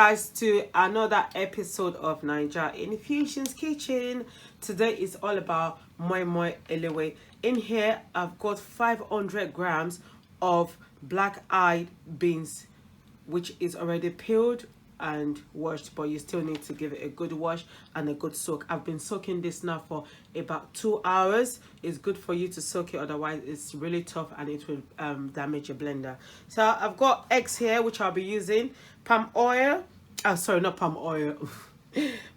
guys to another episode of Naija Infusions Kitchen. Today is all about Moin Moin Elewe. In here I've got 500 grams of black-eyed beans, which is already peeled and washed, but you still need to give it a good wash and a good soak. I've been soaking this now for about 2 hours. It's good for you to soak it, otherwise it's really tough and it will damage your blender. So I've got eggs here, which I'll be using, palm oil, sorry, not palm oil,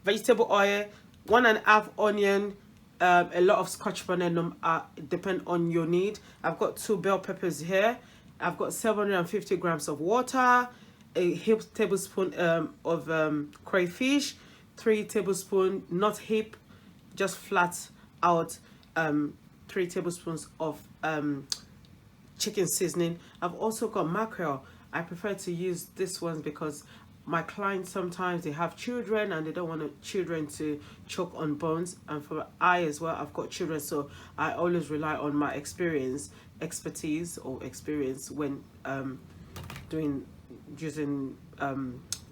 vegetable oil, 1.5 onion, a lot of scotch bonnet, depend on your need. I've got 2 bell peppers here. I've got 750 grams of water, a heap tablespoon of crayfish, 3 tablespoons, not heap, just flat out, 3 tablespoons of chicken seasoning. I've also got mackerel. I prefer to use this one because my clients sometimes they have children and they don't want children to choke on bones, and for I as well, I've got children, so I always rely on my expertise when using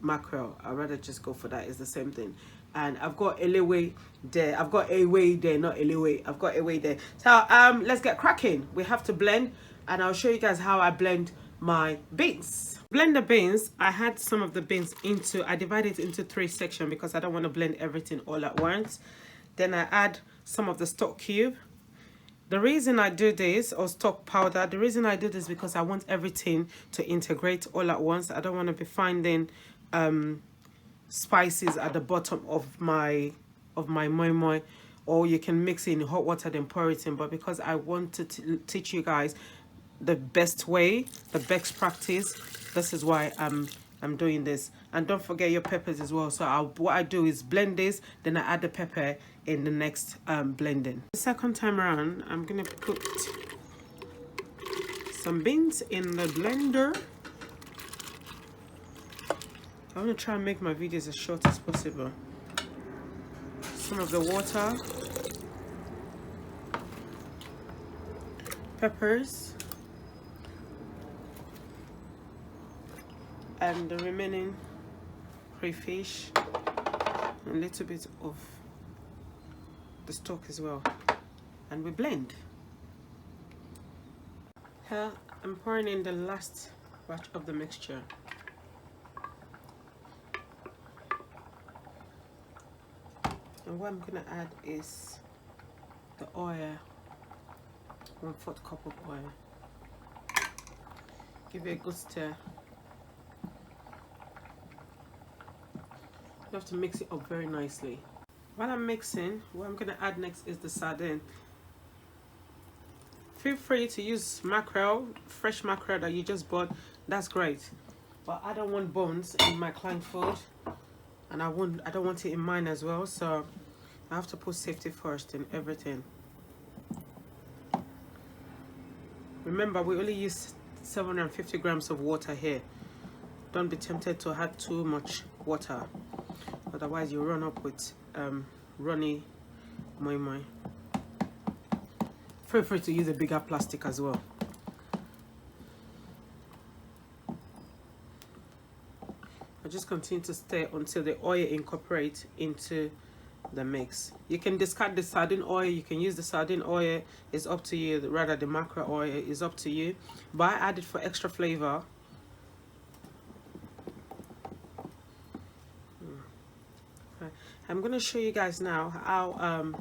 mackerel. I'd rather just go for that. It's the same thing. And I've got elewe there. I've got ewe there, not elewe. I've got ewe there. So let's get cracking. We have to blend, and I'll show you guys how I blend my beans. Blend the beans. I had some of the beans I divided it into 3 sections because I don't want to blend everything all at once. Then I add some of the stock cube. The reason I do this, or stock powder, the reason I do this because I want everything to integrate all at once. I don't want to be finding spices at the bottom of my moi moi, or you can mix it in hot water then pour it in. But because I want to teach you guys the best way, the best practice, this is why I'm doing this. And don't forget your peppers as well. So what I do is blend this, then I add the pepper in the next blending. The second time around, I'm gonna put some beans in the blender. I want to try and make my videos as short as possible. Some of the water, peppers, and the remaining crayfish, and a little bit of the stock as well, and we blend. Here I'm pouring in the last batch of the mixture. And what I'm gonna add is the oil, 1/4 cup of oil. Give it a good stir. You have to mix it up very nicely. While I'm mixing, what I'm going to add next is the sardine. Feel free to use mackerel, fresh mackerel that you just bought. That's great. But I don't want bones in my client food, and I don't want it in mine as well. So I have to put safety first in everything. Remember, we only use 750 grams of water here. Don't be tempted to add too much water. Otherwise you run up with runny moi moi. Feel free to use a bigger plastic as well. I just continue to stir until the oil incorporates into the mix. You can discard the sardine oil, you can use the sardine oil, it's up to you. Rather, the mackerel oil is up to you, but I add it for extra flavor. I'm going to show you guys now how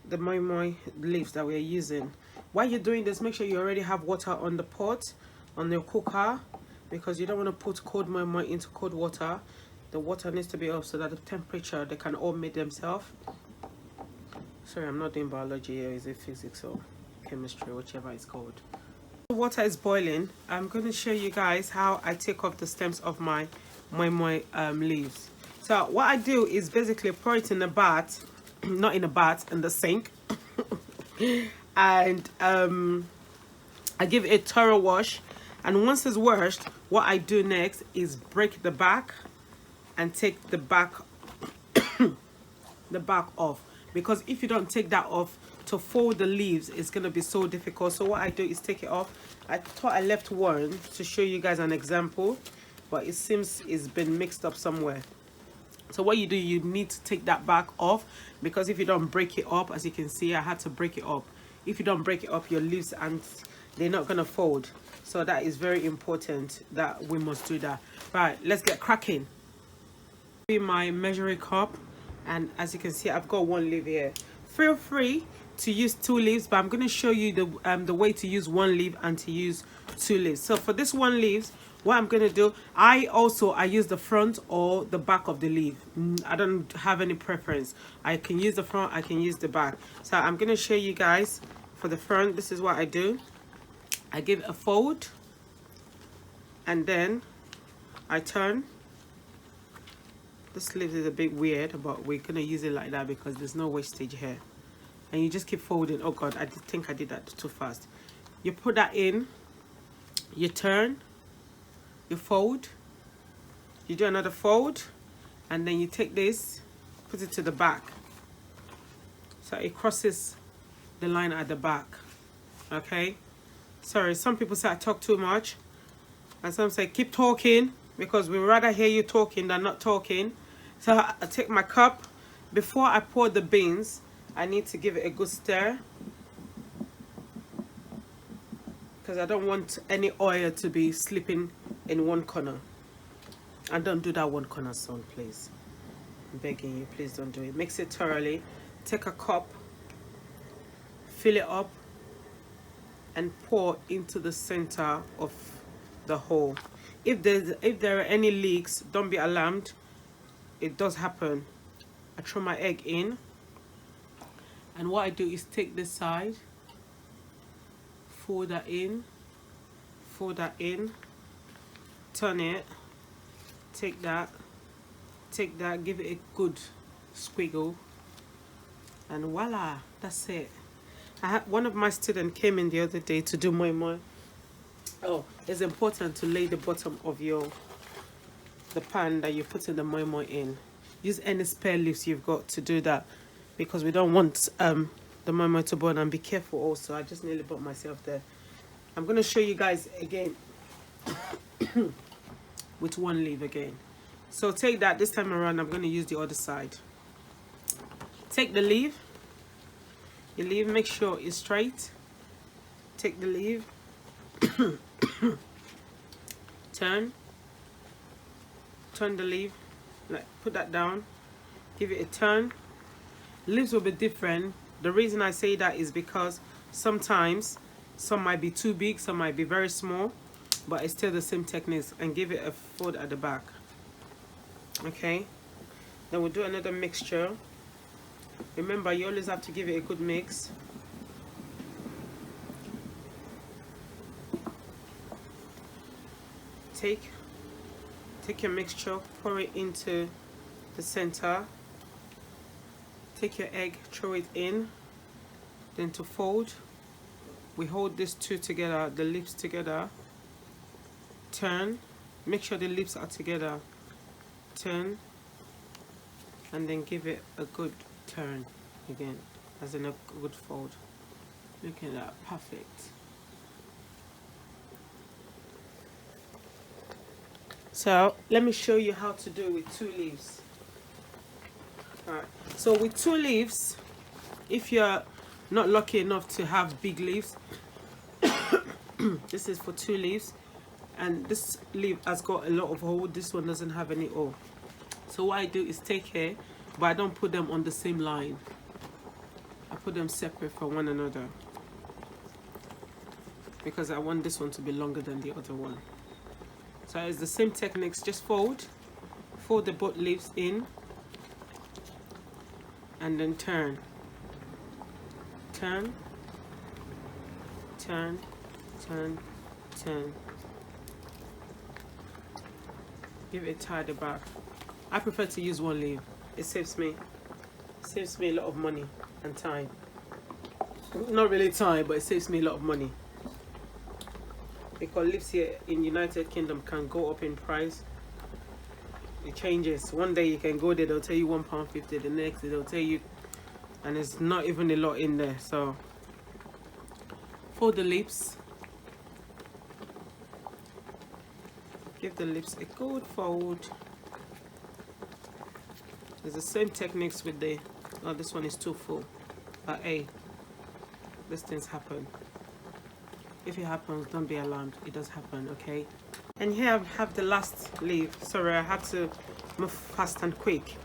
the moi moi leaves that we're using. While you're doing this, make sure you already have water on the pot, on your cooker, because you don't want to put cold moi moi into cold water. The water needs to be up so that the temperature, they can all mate themselves. Sorry, I'm not doing biology here. Is it physics or chemistry, whichever it's called. The water is boiling. I'm going to show you guys how I take off the stems of my moi moi leaves. So what I do is basically pour it in a bath, not in a bath, in the sink. And I give it a thorough wash. And once it's washed, what I do next is break the back and take the back off. Because if you don't take that off, to fold the leaves is going to be so difficult. So what I do is take it off. I thought I left one to show you guys an example. but it seems it's been mixed up somewhere. So what you do, you need to take that back off, because if you don't break it up, as you can see, I had to break it up. If you don't break it up, your leaves and they're not gonna fold. So that is very important that we must do that. Right, let's get cracking. My measuring cup, and as you can see, I've got 1 leaf here. Feel free to use 2 leaves, but I'm going to show you the way to use 1 leaf and to use 2 leaves. So for this 1 leaf, what I'm going to do, I use the front or the back of the leaf. I don't have any preference. I can use the front, I can use the back. So I'm going to show you guys. For the front, this is what I do. I give a fold, and then I turn. This leaf is a bit weird, but we're gonna use it like that because there's no wastage here. And you just keep folding. Oh god, I think I did that too fast. You put that in, you turn, you fold, you do another fold, and then you take this, put it to the back, so it crosses the line at the back. Okay, sorry, some people say I talk too much, and some say keep talking, because we rather hear you talking than not talking. So I take my cup. Before I pour the beans, I need to give it a good stir, because I don't want any oil to be slipping in one corner. And don't do that one corner, son, please. I'm begging you, please don't do it. Mix it thoroughly. Take a cup, fill it up, and pour into the center of the hole. If there are any leaks, don't be alarmed. It does happen. I throw my egg in, and what I do is take this side, fold that in, turn it, take that, give it a good squiggle, and voila, that's it. I had one of my students came in the other day to do moi moi. Oh, it's important to lay the bottom of the pan that you're putting the moi moi in. Use any spare leaves you've got to do that, because we don't want the moi moi to burn. And be careful also, I just nearly burnt myself there. I'm going to show you guys again with 1 leaf again. So take that. This time around I'm going to use the other side. Take the leaf, your leaf, make sure it's straight. Take the leaf, turn the leaf, like put that down, give it a turn. Leaves will be different. The reason I say that is because sometimes some might be too big, some might be very small, but it's still the same techniques. And give it a fold at the back. Okay, then we'll do another mixture. Remember, you always have to give it a good mix. Take your mixture, pour it into the center. Take your egg, throw it in. Then to fold, we hold these two together, the lips together. Turn, make sure the lips are together. Turn, and then give it a good turn again, as in a good fold. Look at that, perfect. So let me show you how to do it with 2 leaves. Alright, so with 2 leaves, if you're not lucky enough to have big leaves, this is for 2 leaves, and this leaf has got a lot of hole. This one doesn't have any hole. So what I do is take here, but I don't put them on the same line. I put them separate from one another, because I want this one to be longer than the other one. So it's the same techniques, just fold the both leaves in, and then turn, give it a tie at the back. I prefer to use 1 leaf. It saves me a lot of money and time. Not really time, but it saves me a lot of money, because leaves here in United Kingdom can go up in price. It changes. One day you can go there, they'll tell you £1.50, the next day they'll tell you, and it's not even a lot in there. So fold the leaves, give give the lips a good fold. It's the same techniques with the, oh, this one is too full, but hey, these things happen. If it happens, don't be alarmed, it does happen, okay? And here I have the last leaf. Sorry, I have to move fast and quick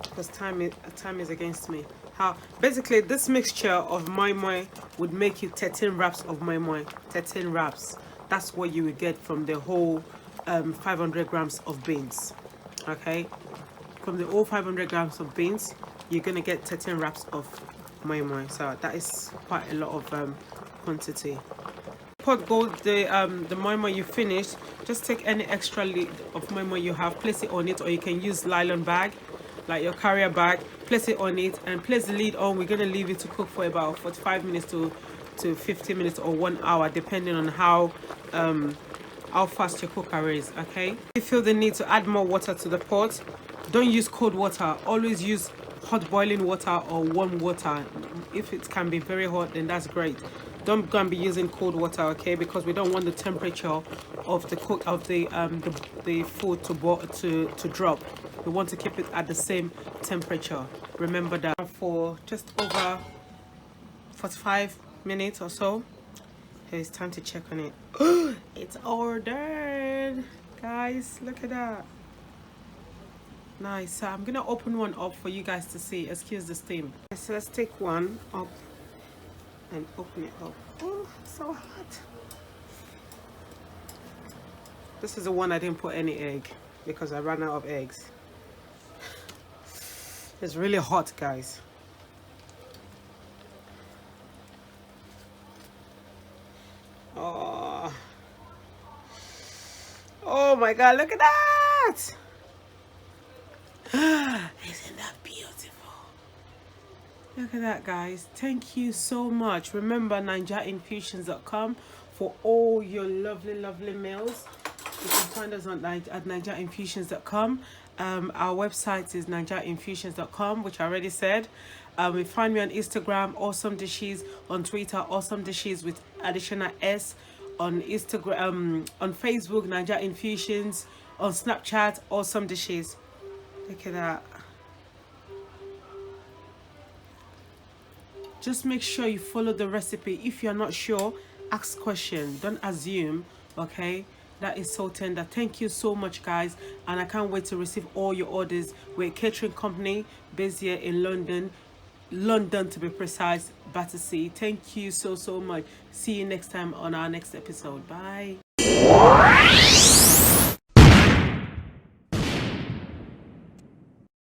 because time is against me. How basically this mixture of moi moi would make you 13 wraps of moi moi. 13 wraps. That's what you would get from the whole 500 grams of beans. Okay, from the whole 500 grams of beans, you're gonna get 13 wraps of moi moi. So that is quite a lot of quantity. Pot gold the moi moi you finished. Just take any extra lid of moi moi you have, place it on it, or you can use nylon bag like your carrier bag, place it on it and place the lid on. We're going to leave it to cook for about 45 minutes to 50 minutes or 1 hour, depending on how fast your cooker is. Okay, if you feel the need to add more water to the pot, don't use cold water, always use hot boiling water or warm water. If it can be very hot, then that's great. Don't go and be using cold water, okay, because we don't want the temperature of the cook of the food to drop. We want to keep it at the same temperature. Remember that. For just over 45 minutes or so, it's time to check on it. It's ordered, guys, look at that. Nice. So I'm gonna open one up for you guys to see. Excuse the steam. So let's take one up and open it up. Oh, so hot. This is the one I didn't put any egg because I ran out of eggs. It's really hot, guys. Oh, oh my God, look at that. Isn't that beautiful? Look at that, guys. Thank you so much. Remember nigerinfusions.com for all your lovely meals. You can find us on at nigerinfusions.com. Our website is nigerinfusions.com, which I already said. We find me on Instagram, Awesome Dishes, on Twitter, Awesome Dishes with additional S, on Instagram, on Facebook, Niger Infusions, on Snapchat, Awesome Dishes. Look at that. Just make sure you follow the recipe. If you're not sure, ask questions. Don't assume, okay? That is so tender. Thank you so much, guys, and I can't wait to receive all your orders. We're a catering company based here in London to be precise, Battersea. Thank you so much. See you next time on our next episode. Bye.